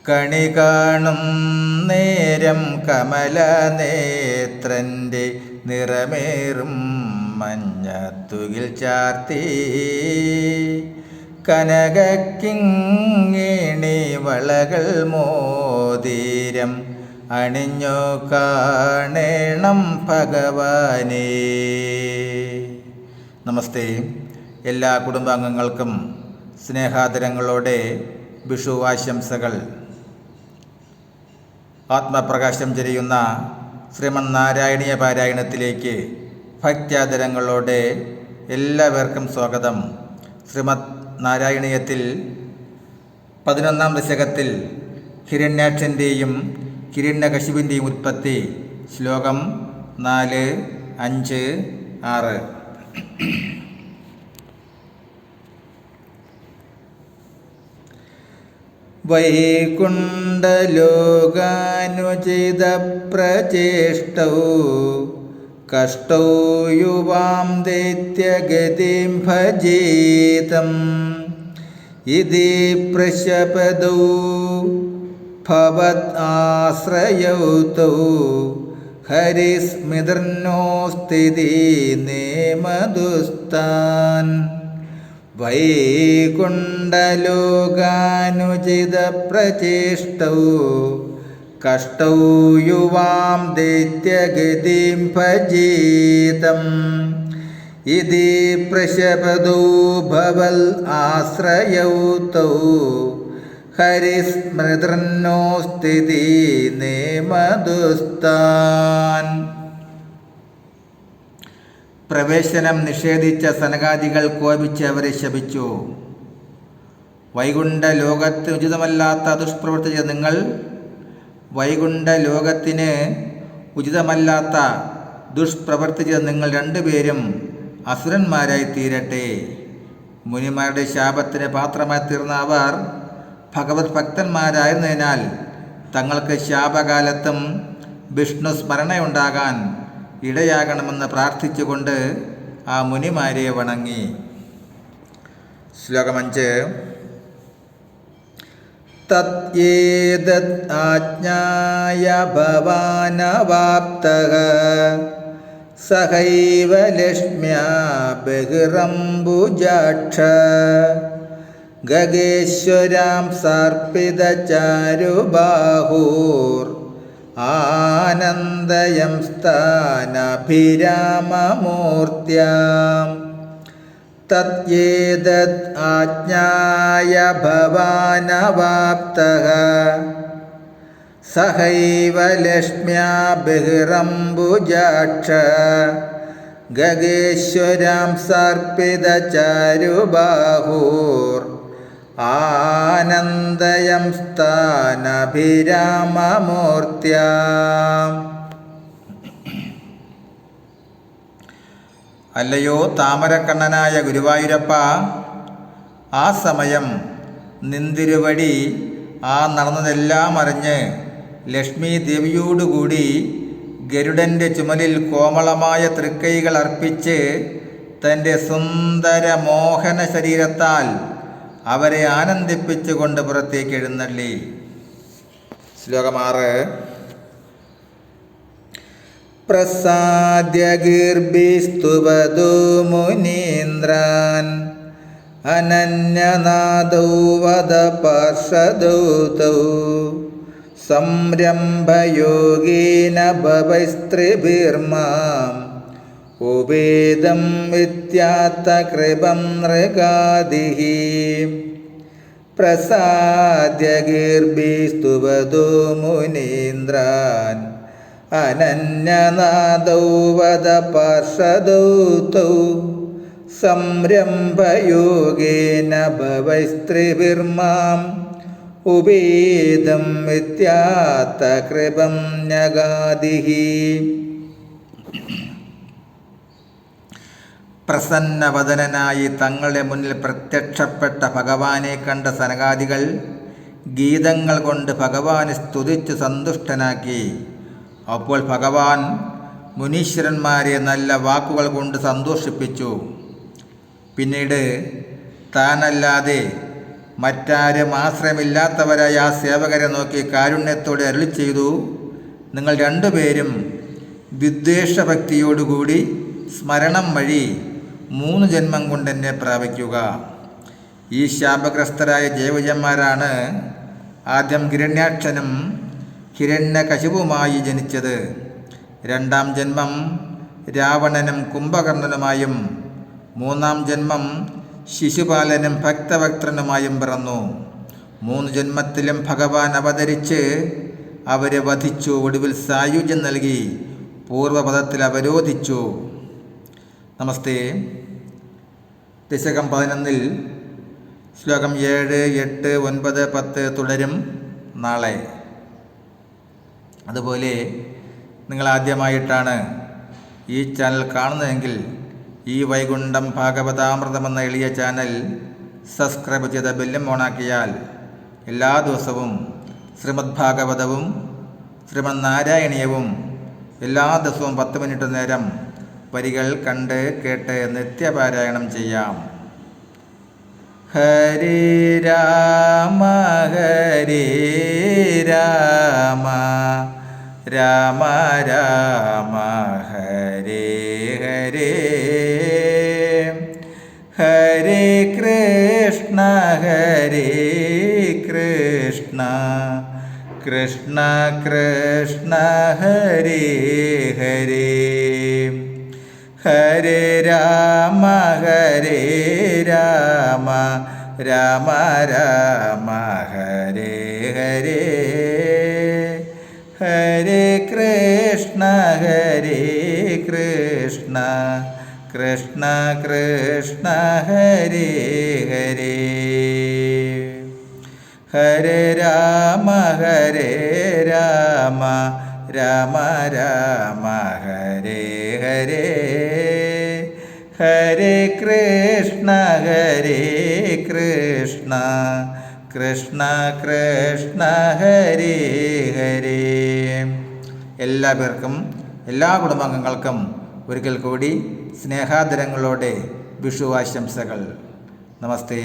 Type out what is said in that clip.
കണി കാണും നേരം കമലനേത്രൻ്റെ നിറമേറും മഞ്ഞത്തുകിൽ ചാർത്തി കനകക്കിങ്ങിണി വളകൾ മോതിരം അണിഞ്ഞു കാണണം ഭഗവാനേ. നമസ്തേ. എല്ലാ കുടുംബാംഗങ്ങൾക്കും സ്നേഹാദരങ്ങളോടെ വിഷു ആശംസകൾ. ആത്മപ്രകാശം ചൊരിയുന്ന ശ്രീമന്നാരായണീയ പാരായണത്തിലേക്ക് ഭക്ത്യാദരങ്ങളോടെ എല്ലാവർക്കും സ്വാഗതം. ശ്രീമദ് നാരായണീയത്തിൽ 11-ാം ദശകത്തിൽ ഹിരണ്യാക്ഷൻ്റെയും ഹിരണ്യകശിപിൻ്റെയും ഉത്പത്തി ശ്ലോകം 4, 5, 6. വൈകുണ്ഠലോകാനുചിതപ്രചേഷ്ടൗ കഷ്ടൗ യുവാം ദൈത്യഗതിം ഭജേതം ഇതി പ്രശപദൗ ഭവത് ആശ്രയൗ തൗ ഹരിസ്മൃതിർനോസ്തിതി നേമദുസ്താൻ. വൈകുണ്ഠലോകാനുചിതപ്രചേഷ്ടൗ കഷ്ടൗ യുവാം ദൈത്യഗതിം ഭജേതം ഇതി പ്രശപദൗ ഭവൽ ആശ്രയൗ തൗ ഹരിസ്മൃതിർനോസ്തിതി നേമദുസ്താൻ. പ്രവേശനം നിഷേധിച്ച സനകാദികൾ കോപിച്ച് അവരെ ശപിച്ചു. വൈകുണ്ഠ ലോകത്തിന് ഉചിതമല്ലാത്ത ദുഷ്പ്രവൃത്തി ചെയ്ത നിങ്ങൾ വൈകുണ്ഠ ലോകത്തിന് ഉചിതമല്ലാത്ത ദുഷ്പ്രവൃത്തി ചെയ്ത നിങ്ങൾ രണ്ടുപേരും അസുരന്മാരായി തീരട്ടെ. മുനിമാരുടെ ശാപത്തിന് പാത്രമായി തീർന്ന അവർ ഭഗവത് ഭക്തന്മാരായിരുന്നതിനാൽ തങ്ങൾക്ക് ശാപകാലത്തും വിഷ്ണു സ്മരണയുണ്ടാകാൻ ഇടയാകണമെന്ന് പ്രാർത്ഥിച്ചുകൊണ്ട് ആ മുനിമാരെ വണങ്ങി. ശ്ലോകം 5. തത്യേതത് ആജ്ഞായ ഭവാനവാപ്തഃ സഹൈവ ലക്ഷ്മ്യാ ബഹിരംബുജാക്ഷ ഗഗേശ്വരാം സർപ്പിതചാരുബാഹൂർ ആനന്ദയം സ്ഥാനഭിരാമമൂർത്യാം. തത്യേതത് ആജ്ഞായ ഭവാനവാപ്തഃ സഹൈവ ലക്ഷ്മ്യാ ബഹിരംബുജാക്ഷ ഗഗേശ്വരാം സർപ്പിതചാരുബാഹൂർ ആനന്ദയം സ്ഥാനഭിരാമമൂർത്യാം. അല്ലയോ താമരക്കണ്ണനായ ഗുരുവായൂരപ്പ, ആ സമയം നിന്തിരുവടി ആ നടന്നതെല്ലാം അറിഞ്ഞ് ലക്ഷ്മി ദേവിയോടുകൂടി ഗരുഡൻ്റെ ചുമലിൽ കോമളമായ തൃക്കൈകൾ അർപ്പിച്ച് തൻ്റെ സുന്ദര മോഹന ശരീരത്താൽ അവരെ ആനന്ദിപ്പിച്ചുകൊണ്ട് പുറത്തേക്ക് എഴുന്നള്ളി. ശ്ലോകം 6. പ്രസാദ്യ ഗീർഭിസ്തുവദോ മുനീന്ദ്രാൻ അനന്യനാദൗ വദ പാർഷദൗ തൗ സംരംഭയോഗേന ഭവൈസ്ത്രിഭിർമാം ഉപേദം വിദ്യാത്ത കൃപം നൃഗാദിഃ. പ്രസാദ്യ ഗീർഭിസ്തുവദോ മുനീന്ദ്രാൻ അനന്യനാദൗ വദ പാർഷദൗ തൗ സംരംഭയോഗേന ഭവൈസ്ത്രിഭിർമാം ഉപേദം വിദ്യാത്ത കൃപം നഗാദിഃ. പ്രസന്നവദനായി തങ്ങളുടെ മുന്നിൽ പ്രത്യക്ഷപ്പെട്ട ഭഗവാനെ കണ്ട സനകാദികൾ ഗീതങ്ങൾ കൊണ്ട് ഭഗവാനെ സ്തുതിച്ച് സന്തുഷ്ടനാക്കി. അപ്പോൾ ഭഗവാൻ മുനീശ്വരന്മാരെ നല്ല വാക്കുകൾ കൊണ്ട് സന്തോഷിപ്പിച്ചു. പിന്നീട് താനല്ലാതെ മറ്റാരും ആശ്രയമില്ലാത്തവരായ ആ സേവകരെ നോക്കി കാരുണ്യത്തോടെ അരുളി ചെയ്തു, നിങ്ങൾ രണ്ടുപേരും വിദ്വേഷഭക്തിയോടുകൂടി സ്മരണം വഴി 3 ജന്മം കൊണ്ട് എന്നെ പ്രാപിക്കുക. ഈ ശാപഗ്രസ്തരായ ജൈവജന്മാരാണ് ആദ്യം ഹിരണ്യാക്ഷനും ഹിരണ്യകശിപുവുമായി ജനിച്ചത്. 2ാം ജന്മം രാവണനും കുംഭകർണനുമായും 3ാം ജന്മം ശിശുപാലനും ഭക്തവക്ത്രനുമായും പിറന്നു. 3 ജന്മത്തിലും ഭഗവാൻ അവതരിച്ച് അവരെ വധിച്ചു. ഒടുവിൽ സായുജ്യം നൽകി പൂർവ്വപദത്തിൽ അവരോധിച്ചു. നമസ്തേ. ദശകം 11 ശ്ലോകം 7, 8, 9, 10 തുടരും നാളെ. അതുപോലെ നിങ്ങൾ ആദ്യമായിട്ടാണ് ഈ ചാനൽ കാണുന്നതെങ്കിൽ ഈ വൈകുണ്ഠം ഭാഗവതാമൃതം എന്ന എളിയ ചാനൽ സബ്സ്ക്രൈബ് ചെയ്ത ബെല്ലും ഓണാക്കിയാൽ എല്ലാ ദിവസവും ശ്രീമദ് ഭാഗവതവും ശ്രീമദ് നാരായണീയവും എല്ലാ ദിവസവും 10 മിനിറ്റ് നേരം വരികൾ കണ്ട് കേട്ട് നിത്യപാരായണം ചെയ്യാം. ഹരേ രാമ ഹരേ രാമ രാമ രാമ ഹരേ ഹരേ ഹരേ കൃഷ്ണ ഹരേ കൃഷ്ണ കൃഷ്ണ കൃഷ്ണ ഹരേ ഹരേ ഹരേ രാമ ഹരേ രാമ രാമ രാമ ഹരേ ഹരേ ഹരേ കൃഷ്ണ ഹരേ കൃഷ്ണ കൃഷ്ണ കൃഷ്ണ ഹരേ ഹരേ ഹരേ രാമ ഹരേ രാമ രാമ രാമ ഹരേ ഹരേ ഹരേ കൃഷ്ണ ഹരേ കൃഷ്ണ കൃഷ്ണ കൃഷ്ണ ഹരേ ഹരേ. എല്ലാ പേർക്കും എല്ലാ കുടുംബാംഗങ്ങൾക്കും ഒരിക്കൽ കൂടി സ്നേഹാദരങ്ങളോടെ വിഷു ആശംസകൾ. നമസ്തേ.